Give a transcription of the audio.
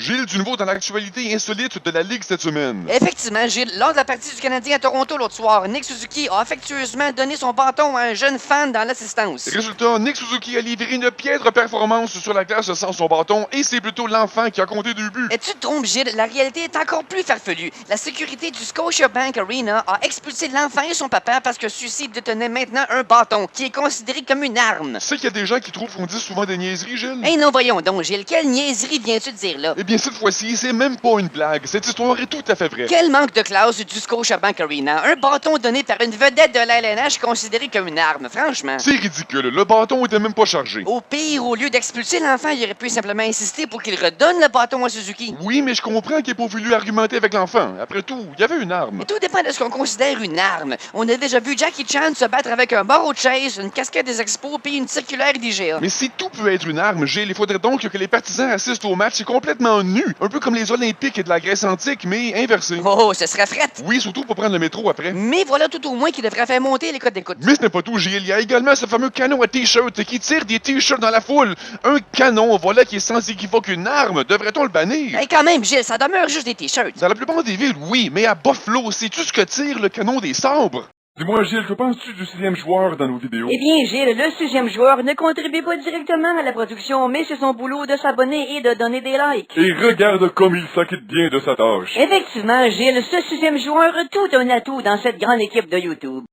Gilles, du nouveau dans l'actualité insolite de la Ligue cette semaine. Effectivement, Gilles, lors de la partie du Canadien à Toronto l'autre soir, Nick Suzuki a affectueusement donné son bâton à un jeune fan dans l'assistance. Résultat, Nick Suzuki a livré une piètre performance sur la glace sans son bâton et c'est plutôt l'enfant qui a compté 2 buts. Et tu te trompes, Gilles, la réalité est encore plus farfelue. La sécurité du Scotiabank Arena a expulsé l'enfant et son papa parce que ceux-ci détenaient maintenant un bâton, qui est considéré comme une arme. Tu sais qu'il y a des gens qui trouvent qu'on dit souvent des niaiseries, Gilles? Hey non, voyons donc, Gilles, quelle niaiserie viens-tu de dire là? Eh bien, cette fois-ci, c'est même pas une blague. Cette histoire est tout à fait vraie. Quel manque de classe du Scotiabank Arena. Un bâton donné par une vedette de la LNH considéré comme une arme, franchement. C'est ridicule. Le bâton était même pas chargé. Au pire, au lieu d'expulser l'enfant, il aurait pu simplement insister pour qu'il redonne le bâton à Suzuki. Oui, mais je comprends qu'il ait pas voulu argumenter avec l'enfant. Après tout, il y avait une arme. Mais tout dépend de ce qu'on considère une arme. On a déjà vu Jackie Chan se battre avec un barreau de chaise, une casquette des expos puis une circulaire d'IGA. Mais si tout peut être une arme, Gilles, il faudrait donc que les partisans assistent au match complètement nus. Un peu comme les Olympiques et de la Grèce antique, mais inversé. Oh, ce serait fret. Oui, surtout pour prendre le métro après. Mais voilà tout au moins qui devrait faire monter les codes d'écoute. Mais ce n'est pas tout, Gilles. Il y a également ce fameux canon à t-shirt qui tire des t-shirts dans la foule. Un canon, voilà, qui est sans équivoque une arme. Devrait-on le bannir? Hey, quand même, Gilles, ça demeure juste des t-shirts. Dans la plupart des villes, oui, mais à Buffalo, sais-tu ce que tire le canon des sabres? Dis-moi, Gilles, que penses-tu du 6e joueur dans nos vidéos? Eh bien, Gilles, le 6e joueur ne contribue pas directement à la production, mais c'est son boulot de s'abonner et de donner des likes. Et regarde comme il s'acquitte bien de sa tâche. Effectivement, Gilles, ce 6e joueur a tout un atout dans cette grande équipe de YouTube.